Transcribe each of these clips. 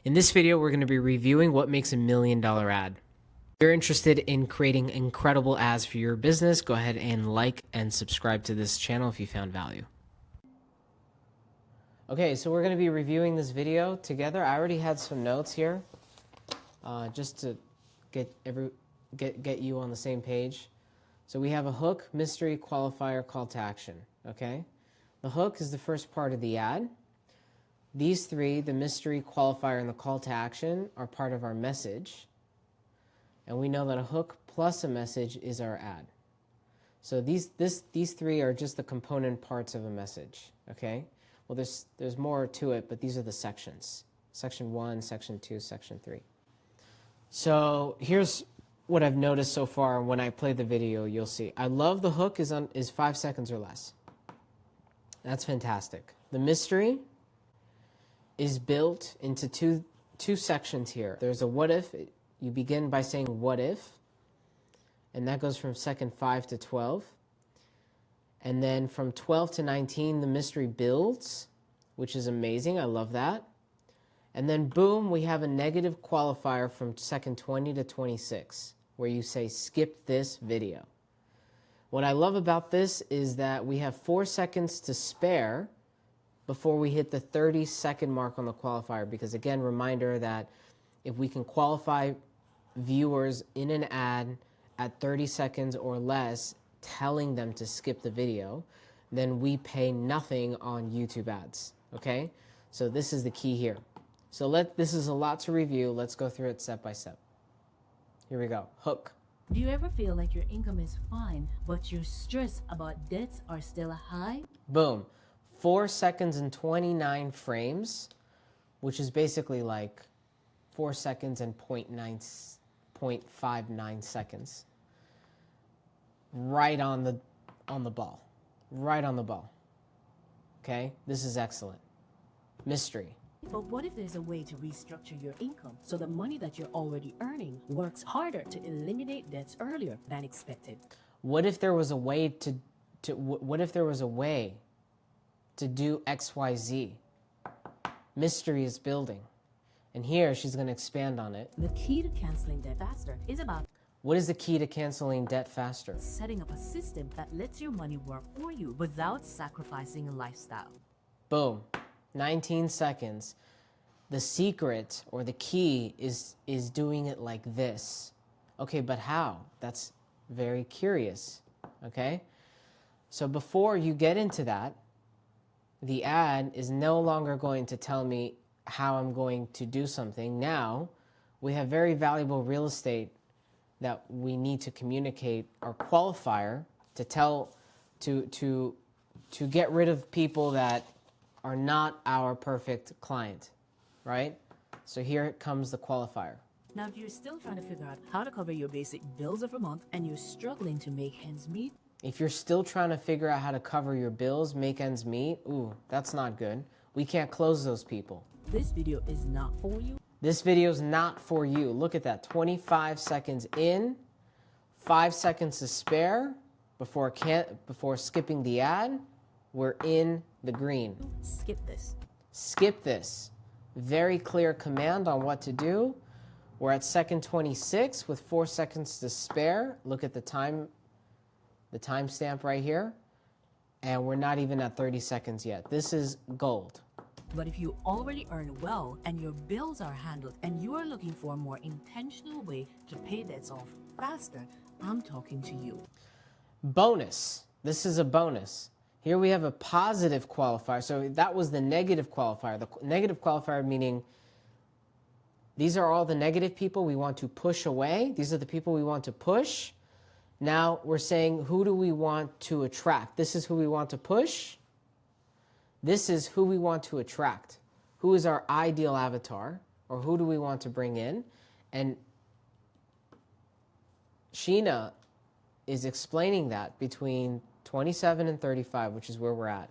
In this video, we're going to be reviewing what makes $1 million ad. If you're interested in creating incredible ads for your business, go ahead and like and subscribe to this channel if you found value. Okay, so we're going to be reviewing this video together. I already had some notes here just to get you on the same page. So we have a hook, mystery, qualifier, call to action. Okay, the hook is the first part of the ad. These three, the mystery, qualifier, and the call to action, are part of our message. And we know that a hook plus a message is our ad. So these three are just the component parts of a message. Okay. Well, there's more to it, but these are the sections. Section 1, Section 2, Section 3. So here's what I've noticed so far. When I play the video, you'll see. I love the hook is 5 seconds or less. That's fantastic. The mystery is built into two sections here. There's a what if. You begin by saying what if, and that goes from second 5 to 12. And then from 12 to 19, the mystery builds, which is amazing. I love that. And then boom, we have a negative qualifier from second 20 to 26, where you say skip this video. What I love about this is that we have 4 seconds to spare before we hit the 30-second mark on the qualifier, because again, reminder that if we can qualify viewers in an ad at 30 seconds or less, telling them to skip the video, then we pay nothing on YouTube ads. Okay, so this is the key here. So this is a lot to review. Let's go through it step by step. Here we go. Hook. Do you ever feel like your income is fine, but you're stressed about debts are still high? Boom. 4 seconds and 29 frames, which is basically like 4 seconds and 0.59 seconds. Right on the ball. Right on the ball. Okay? This is excellent. Mystery. But what if there's a way to restructure your income so the money that you're already earning works harder to eliminate debts earlier than expected? What if there was a way to do XYZ? Mystery is building. And here she's going to expand on it. The key to canceling debt faster is about what is the key to canceling debt faster? setting up a system that lets your money work for you without sacrificing a lifestyle. Boom. 19 seconds. The secret or the key is doing it like this. Okay, but how? That's very curious. Okay? So before you get into that, the ad is no longer going to tell me how I'm going to do something. Now, we have very valuable real estate that we need to communicate our qualifier to get rid of people that are not our perfect client, right? So here comes the qualifier. Now, if you're still trying to figure out how to cover your basic bills of a month and you're struggling to make ends meet, if you're still trying to figure out how to cover your bills, make ends meet, ooh, that's not good. We can't close those people. this video is not for you. This video is not for you. Look at that, 25 seconds in, 5 seconds to spare before skipping the ad. We're in the green. Skip this. Skip this. Very clear command on what to do. We're at second 26 with 4 seconds to spare. Look at the timestamp right here. And we're not even at 30 seconds yet. This is gold. But if you already earn well and your bills are handled and you are looking for a more intentional way to pay debts off faster, I'm talking to you. Bonus. This is a bonus. Here we have a positive qualifier. So that was the negative qualifier. The negative qualifier meaning these are all the negative people we want to push away. These are the people we want to push. Now we're saying, who do we want to attract? This is who we want to push. This is who we want to attract. Who is our ideal avatar? Or who do we want to bring in? And Sheena is explaining that between 27 and 35, which is where we're at.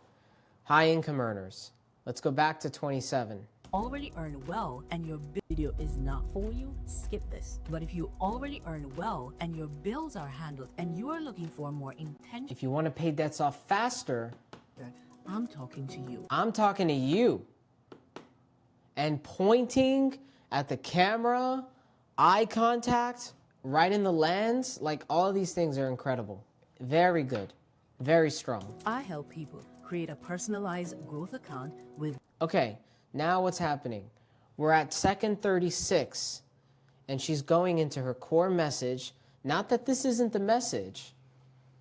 High income earners. Let's go back to 27. Already earn well and your video is not for you, skip this. But if you already earn well and your bills are handled and you are looking for more intention, if you want to pay debts off faster, I'm talking to you. I'm talking to you. and pointing at the camera, eye contact, right in the lens, like all of these things are incredible. Very good. Very strong. I help people create a personalized growth account with. Okay, now what's happening? We're at second 36, and she's going into her core message. Not that this isn't the message.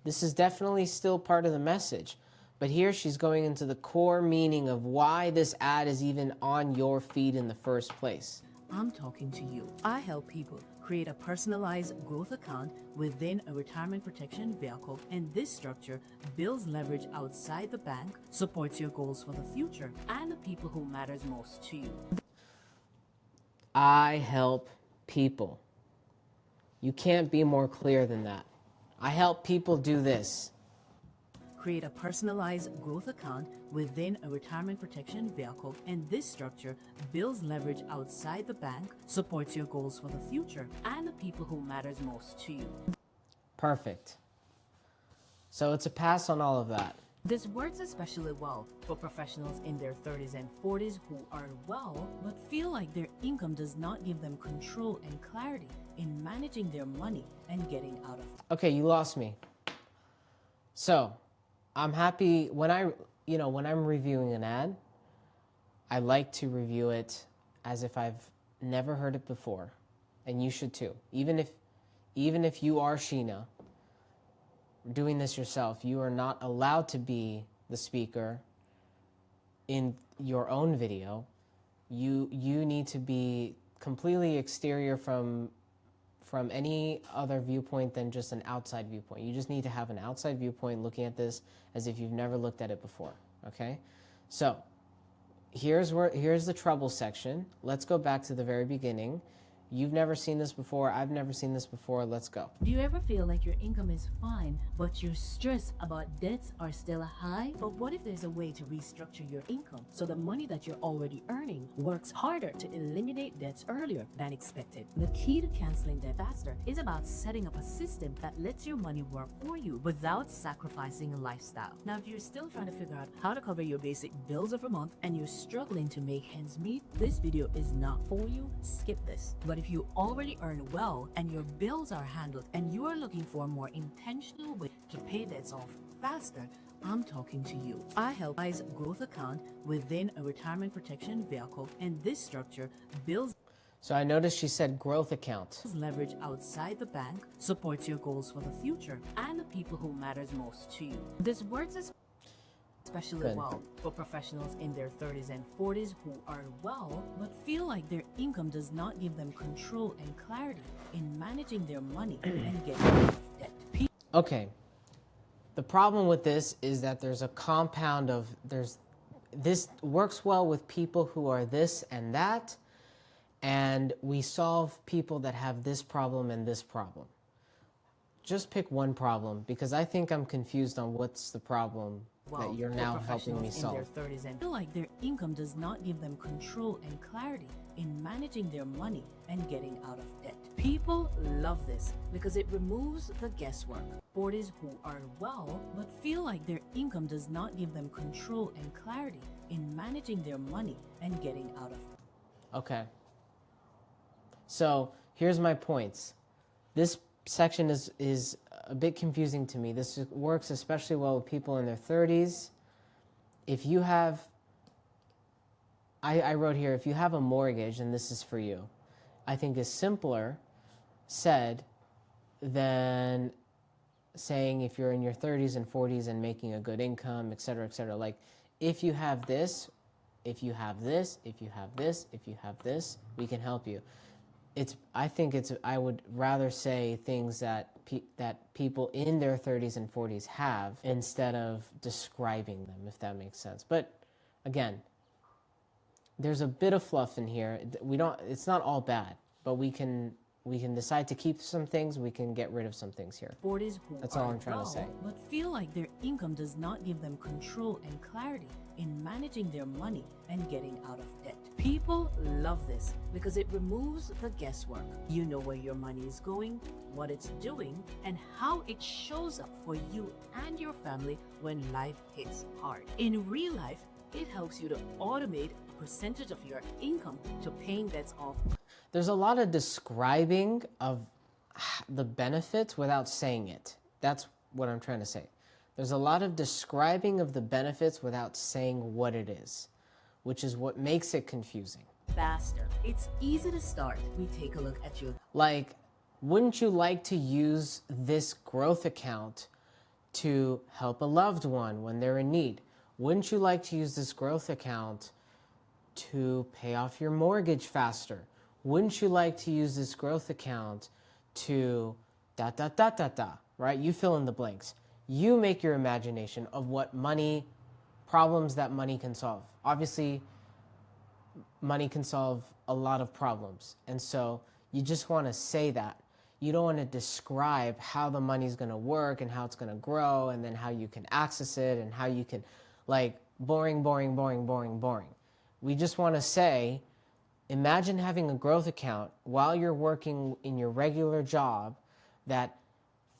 This is definitely still part of the message. But here she's going into the core meaning of why this ad is even on your feed in the first place. I'm talking to you. I help people create a personalized growth account within a retirement protection vehicle, and this structure builds leverage outside the bank, supports your goals for the future, and the people who matters most to you. I help people. You can't be more clear than that. I help people do this. Create a personalized growth account within a retirement protection vehicle, and this structure builds leverage outside the bank, supports your goals for the future, and the people who matters most to you. Perfect. So it's a pass on all of that. This works especially well for professionals in their 30s and 40s who earn well but feel like their income does not give them control and clarity in managing their money and getting out of it. Okay, you lost me. So, I'm happy when I'm reviewing an ad, I like to review it as if I've never heard it before. And you should too. Even if you are Sheena, doing this yourself, you are not allowed to be the speaker in your own video. You need to be completely exterior from any other viewpoint than just an outside viewpoint. You just need to have an outside viewpoint looking at this as if you've never looked at it before, okay? So, here's the trouble section. Let's go back to the very beginning. You've never seen this before. I've never seen this before. Let's go. Do you ever feel like your income is fine, but you're stressed about debts are still high? But what if there's a way to restructure your income so the money that you're already earning works harder to eliminate debts earlier than expected? The key to canceling debt faster is about setting up a system that lets your money work for you without sacrificing a lifestyle. Now, if you're still trying to figure out how to cover your basic bills of a month and you're struggling to make ends meet, this video is not for you. Skip this. But if you already earn well and your bills are handled and you are looking for a more intentional way to pay debts off faster, I'm talking to you. I help guys growth account within a retirement protection vehicle, and this structure builds. So I noticed she said growth account. Leverage outside the bank, supports your goals for the future, and the people who matters most to you. This works especially Good. well for professionals in their 30s and 40s who earn well but feel like their income does not give them control and clarity in managing their money and getting out of debt. Okay. The problem with this is that there's a compound of this works well with people who are this and that, and we solve people that have this problem and this problem. Just pick one problem, because I think I'm confused on what's the problem that you're now helping me solve. In their 30s and feel like their income does not give them control and clarity in managing their money and getting out of debt. People love this because it removes the guesswork. 40s who earn well but feel like their income does not give them control and clarity in managing their money and getting out of debt. Okay. So here's my points. This section is a bit confusing to me. This works especially well with people in their 30s. If you have, I wrote here, if you have a mortgage, and this is for you, I think is simpler said than saying if you're in your 30s and 40s and making a good income, etc., etc. Like, if you have this, if you have this, if you have this, if you have this, we can help you. I would rather say things that people in their 30s and 40s have instead of describing them, if that makes sense. But again, there's a bit of fluff in here. It's not all bad, but we can decide to keep some things, we can get rid of some things here. 40s who That's all I'm trying to say. But feel like their income does not give them control and clarity in managing their money and getting out of debt. People love this because it removes the guesswork. You know where your money is going, what it's doing, and how it shows up for you and your family when life hits hard. In real life, it helps you to automate percentage of your income to paying debts off. There's a lot of describing of the benefits without saying it. That's what I'm trying to say. There's a lot of describing of the benefits without saying what it is, which is what makes it confusing. Faster. It's easy to start. We take a look at your Like, wouldn't you like to use this growth account to help a loved one when they're in need? Wouldn't you like to use this growth account to pay off your mortgage faster? Wouldn't you like to use this growth account to right? You fill in the blanks. You make your imagination of what money, problems that money can solve. Obviously, money can solve a lot of problems. And so you just want to say that. You don't want to describe how the money's going to work and how it's going to grow and then how you can access it and how you can, like, boring. We just want to say, imagine having a growth account while you're working in your regular job that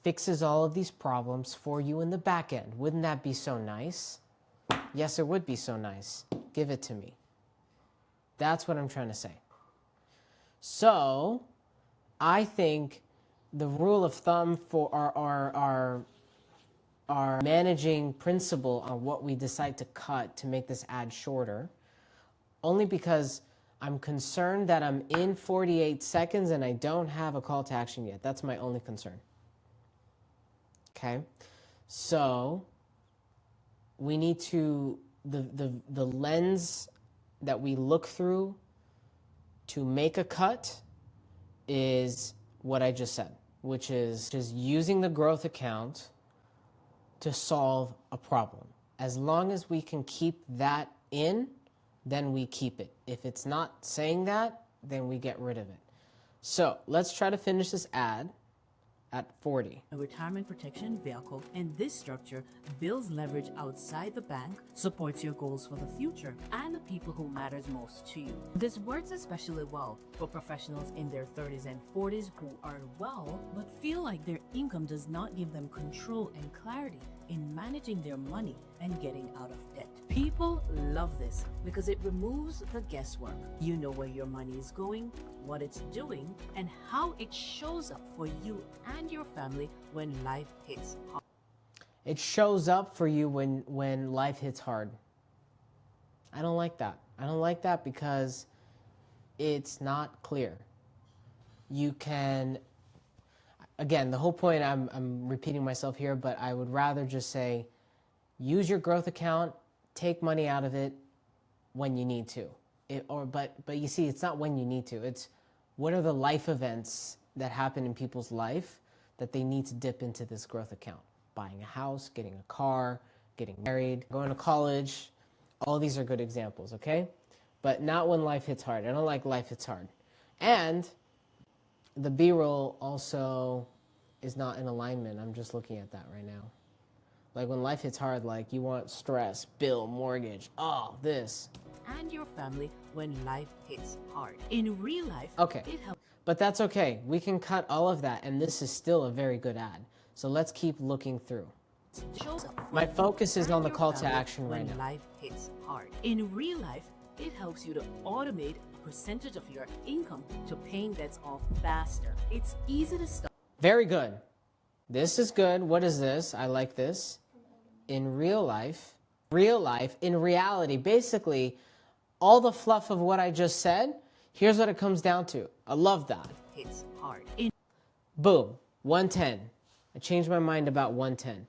fixes all of these problems for you in the back end. Wouldn't that be so nice? Yes, it would be so nice. Give it to me. That's what I'm trying to say. So, I think the rule of thumb for our managing principle on what we decide to cut to make this ad shorter, only because I'm concerned that I'm in 48 seconds and I don't have a call to action yet. That's my only concern. Okay? So, we need to, the lens that we look through to make a cut is what I just said, which is just using the growth account to solve a problem. As long as we can keep that in, then we keep it. If it's not saying that, then we get rid of it. So let's try to finish this ad at 40. a retirement protection vehicle, and this structure builds leverage outside the bank, supports your goals for the future, and the people who matters most to you. This works especially well for professionals in their 30s and 40s who are well, but feel like their income does not give them control and clarity in managing their money and getting out of debt. People love this because it removes the guesswork. You know where your money is going, what it's doing, and how it shows up for you and your family when life hits hard. It shows up for you when life hits hard. I don't like that. I don't like that because it's not clear. You can, again, the whole point, I'm repeating myself here, but I would rather just say, use your growth account, take money out of it when you need to. But you see, it's not when you need to. It's what are the life events that happen in people's life that they need to dip into this growth account. Buying a house, getting a car, getting married, going to college. All these are good examples, okay? But not when life hits hard. I don't like life hits hard. And the B-roll also is not in alignment. I'm just looking at that right now. Like when life hits hard, like you want stress, bill, mortgage, this. And your family when life hits hard. In real life, Okay, it helps. but that's okay. We can cut all of that, and this is still a very good ad. So let's keep looking through. Shows up for My you focus is and on the your call to family action right when now. life hits hard. In real life, it helps you to automate a percentage of your income to paying debts off faster. It's easy to start. Very good. This is good. What is this? I like this. In real life, in reality, basically, all the fluff of what I just said, here's what it comes down to. I love that. Hits hard. Boom, 110. I changed my mind about 110.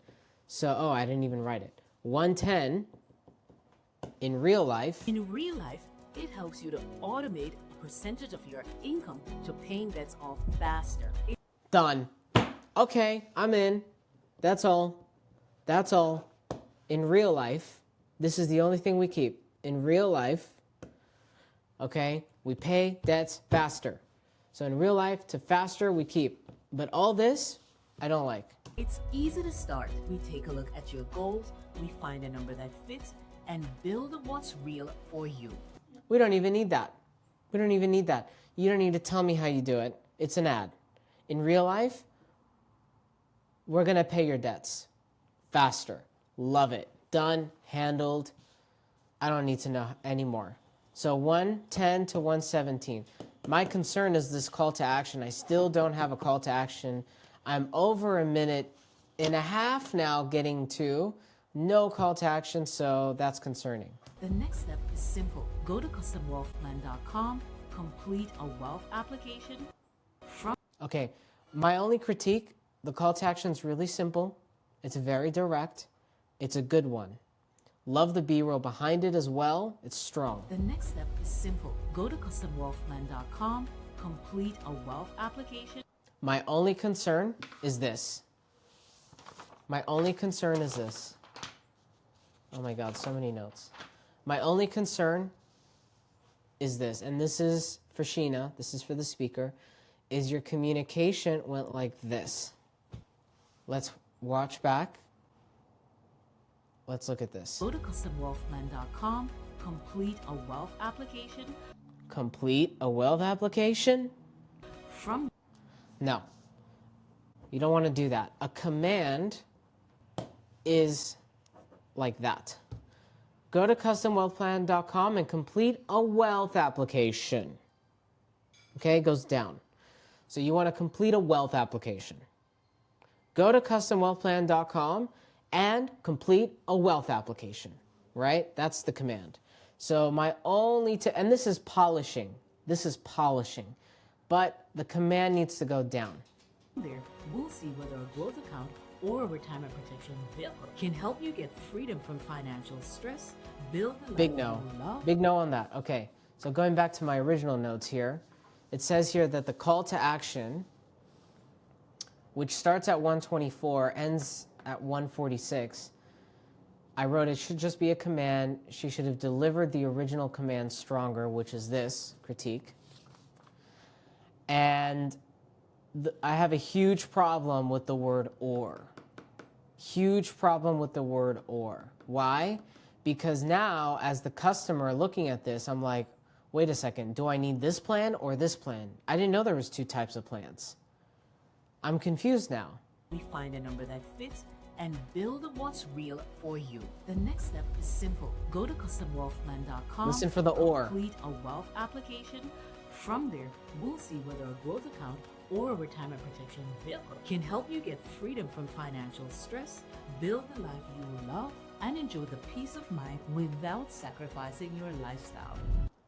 So, I didn't even write it. 110 in real life. In real life, it helps you to automate a percentage of your income to paying debts off faster. Done. Okay, I'm in. That's all. That's all. In real life, this is the only thing we keep. In real life, okay, we pay debts faster. So in real life, to faster, we keep. But all this, I don't like. It's easy to start. We take a look at your goals, we find a number that fits, and build what's real for you. We don't even need that. We don't even need that. You don't need to tell me how you do it. It's an ad. In real life, we're going to pay your debts faster. Love it. Done. Handled. I don't need to know anymore. So 110 to 117. My concern is this call to action. I still don't have a call to action. I'm over a minute and a half now getting to no call to action, so that's concerning. The next step is simple. Go to customwealthplan.com, complete a wealth application. Okay, my only critique, the call to action is really simple. It's very direct. It's a good one. Love the B-roll behind it as well. It's strong. The next step is simple. Go to customwealthplan.com, complete a wealth application. My only concern is this. My only concern is this. Oh my God, so many notes. My only concern is this, and this is for Sheena, this is for the speaker, is your communication went like this. Let's watch back. Let's look at this. Go to customwealthplan.com, complete a wealth application. Complete a wealth application? No, you don't want to do that. A command is like that. Go to customwealthplan.com and complete a wealth application. Okay, it goes down. So you want to complete a wealth application. Go to customwealthplan.com and complete a wealth application, right? That's the command. So my only, and this is polishing. This is polishing. But the command needs to go down. There, we'll see whether a growth account or a retirement protection vehicle can help you get freedom from financial stress, build the Big life no. you love. Big no on that. Okay, so going back to my original notes here, it says here that the call to action, which starts at 124, ends at 146, I wrote it should just be a command. She should have delivered the original command stronger, which is this critique. And I have a huge problem with the word or. Huge problem with the word or. Why? Because now, as the customer looking at this, I'm like, wait a second, do I need this plan or this plan? I didn't know there was two types of plans. I'm confused now. We find a number that fits and build what's real for you. The next step is simple. Go to customwealthplan.com. Listen for the or. Complete a wealth application. From there, we'll see whether a growth account or a retirement protection vehicle can help you get freedom from financial stress, build the life you love, and enjoy the peace of mind without sacrificing your lifestyle.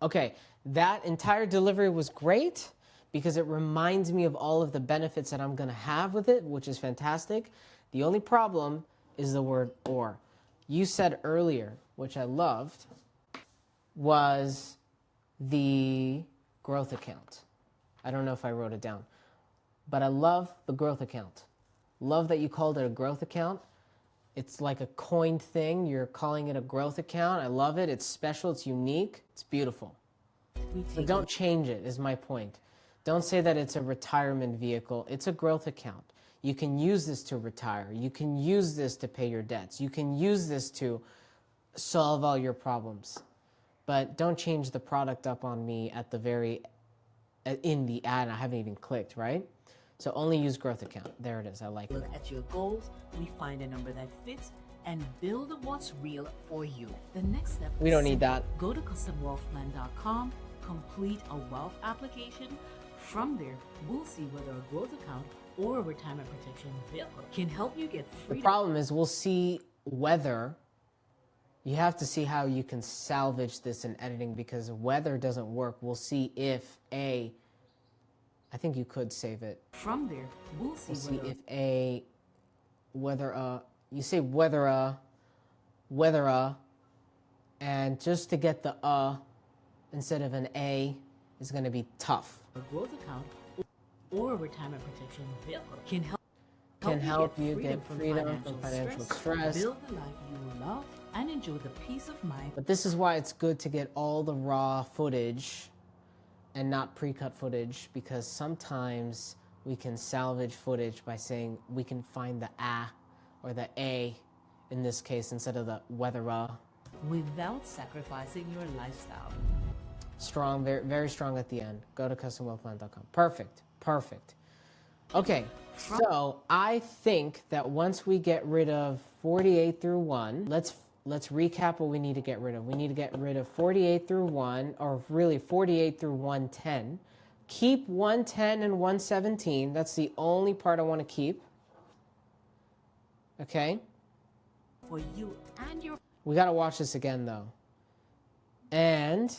Okay, that entire delivery was great because it reminds me of all of the benefits that I'm going to have with it, which is fantastic. The only problem is the word or. You said earlier, which I loved, was the growth account. I don't know if I wrote it down, but I love the growth account. Love that you called it a growth account. It's like a coined thing. You're calling it a growth account. I love it. It's special. It's unique. It's beautiful. So don't change it, is my point. Don't say that it's a retirement vehicle. It's a growth account. You can use this to retire. You can use this to pay your debts. You can use this to solve all your problems. But don't change the product up on me at the in the ad. I haven't even clicked, right? So only use growth account. There it is. I like it. Look at your goals. We find a number that fits and build what's real for you. The next step. We don't need that. Go to customwealthplan.com, complete a wealth application. From there, we'll see whether a growth account or a retirement protection vehicle can help you get freedom. The problem is we'll see whether. You have to see how you can salvage this in editing because whether doesn't work. We'll see if I think you could save it. From there, we'll see if you say whether and just to get the instead of an A is going to be tough. A growth account or a retirement protection vehicle can help you get freedom from financial stress. Build the life you love and enjoy the peace of mind. But this is why it's good to get all the raw footage and not pre-cut footage, because sometimes we can salvage footage by saying we can find the or the A in this case instead of the whether without sacrificing your lifestyle. Strong, very, very strong at the end. Go to customwealthplan.com. Perfect. Okay, so I think that once we get rid of 48 through 1, let's let's recap what we need to get rid of. We need to get rid of 48 through 1, or really 48 through 110. Keep 110 and 117. That's the only part I want to keep. Okay? For you and your We got to watch this again, though. And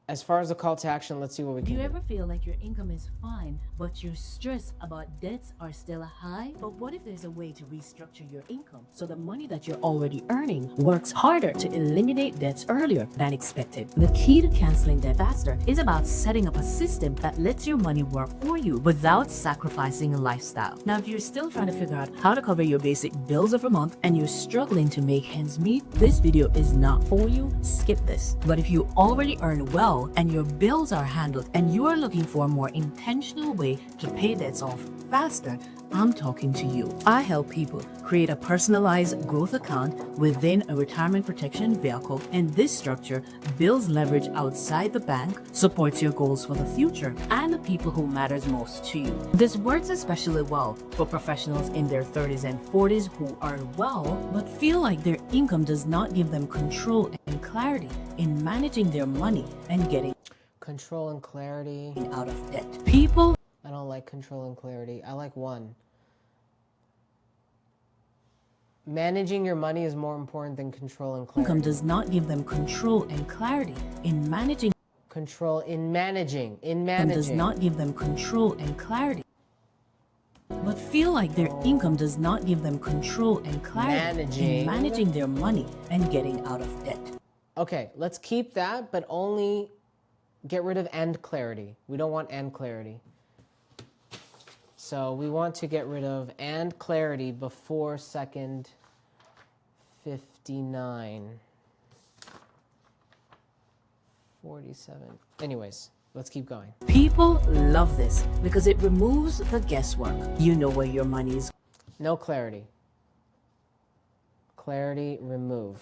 as far as the call to action, let's see what we Do can you do. ever feel like your income is fine, but you're stressed about debts are still high? But what if there's a way to restructure your income so the money that you're already earning works harder to eliminate debts earlier than expected? The key to canceling debt faster is about setting up a system that lets your money work for you without sacrificing a lifestyle. Now, if you're still trying to figure out how to cover your basic bills of a month and you're struggling to make ends meet, this video is not for you. Skip this. But if you already earn well and your bills are handled and you are looking for a more intentional way to pay debts off faster, I'm talking to you. I help people create a personalized growth account within a retirement protection vehicle, and this structure builds leverage outside the bank, supports your goals for the future, and the people who matters most to you. This works especially well for professionals in their 30s and 40s who are well but feel like their income does not give them control and clarity in managing their money and getting Control and clarity. out of debt. People I don't like control and clarity. I like one. Managing your money is more important than control and clarity. income does not give them control and clarity in managing Control in managing. income does not give them control and clarity, but feel like their income does not give them control and clarity in managing their money and getting out of debt. Okay, let's keep that, but only get rid of and clarity. We don't want and clarity. So we want to get rid of and clarity before second 59. 47. Anyways, let's keep going. People love this because it removes the guesswork. You know where your money is No clarity. Clarity remove.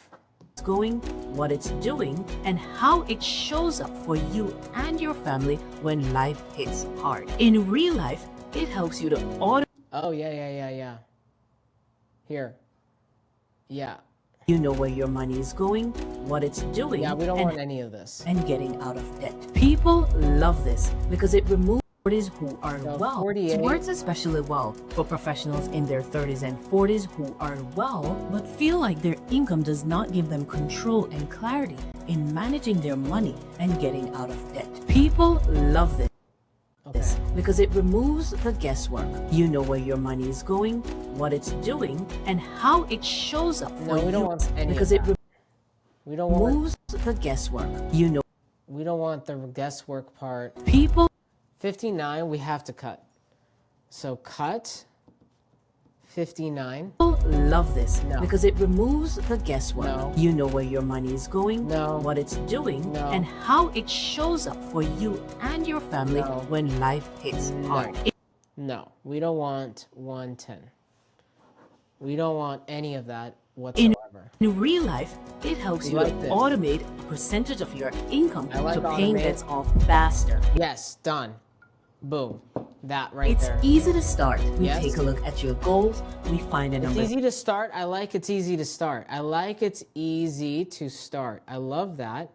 going, what it's doing, and how it shows up for you and your family when life hits hard. In real life, it helps you to automate. Oh, yeah. Here. Yeah. You know where your money is going, what it's doing, Yeah, we don't and want any of this. and getting out of debt. People love this because it removes who are So well. 48. It works especially well for professionals in their 30s and 40s who are well but feel like their income does not give them control and clarity in managing their money and getting out of debt. People love this. Okay. Because it removes the guesswork. You know where your money is going, what it's doing, and how it shows up for No, we you. don't want any because of it that. We don't want removes the guesswork. You know, we don't want the guesswork part. people 59 we have to cut. So cut 59. love this No. because it removes the guesswork. No. You know where your money is going, No. what it's doing, No. and how it shows up for you and your family No. when life hits hard. No, we don't want 110. We don't want any of that In whatsoever. real life, it helps We you like to this. automate a percentage of your income I like to paying automate. debts off faster. Yes, done. Boom. That right It's there. easy to start. We Yes. take a look at your goals. We find a It's number easy to start. I like it's easy to start. I like it's easy to start. I love that.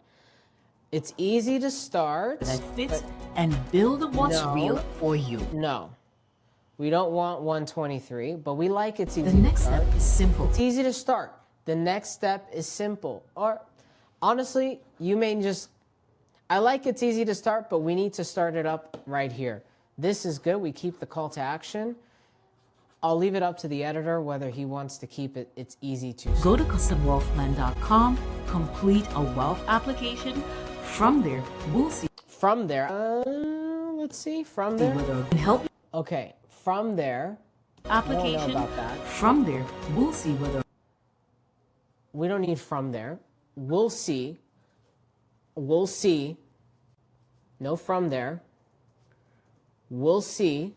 It's easy to start. that fits and build what's No. real for you. No. We don't want 123, but we like it's easy The next to start. step is simple. It's easy to start. The next step is simple. Or honestly, you may just, I like it's easy to start, but we need to start it up right here. This is good. We keep the call to action. I'll leave it up to the editor whether he wants to keep it. It's easy to start. Go to customwealthplan.com, complete a wealth application. From there, we'll see From there, let's see, from there. whether it can help you. Okay, from there, Application. about that. From there, we'll see whether we don't need from there. We'll see. We'll see. No from there. We'll see.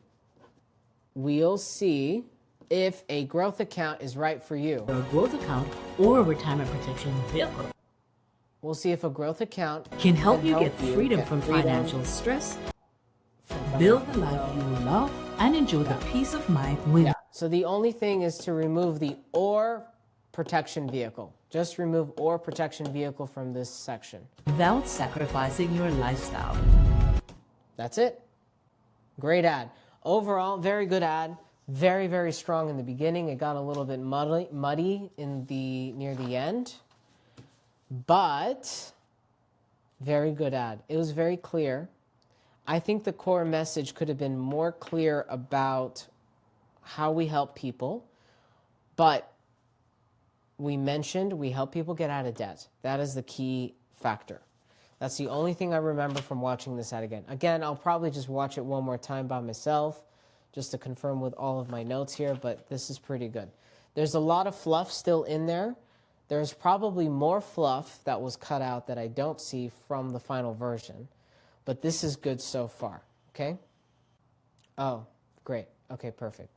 We'll see if a growth account is right for you. a growth account or a retirement protection vehicle We'll see if a growth account can help you help get you freedom get from freedom financial stress, from build the life you love, and enjoy the peace of mind with Yeah. So the only thing is to remove the or protection vehicle. Just remove or protection vehicle from this section. Without sacrificing your lifestyle. That's it. Great ad. Overall, very good ad. Very, very strong in the beginning. It got a little bit muddy in near the end. But very good ad. It was very clear. I think the core message could have been more clear about how we help people. But we mentioned we help people get out of debt. That is the key factor. That's the only thing I remember from watching this ad again. Again, I'll probably just watch it one more time by myself just to confirm with all of my notes here, but this is pretty good. There's a lot of fluff still in there. There's probably more fluff that was cut out that I don't see from the final version, but this is good so far, okay? Oh, great. Okay, perfect.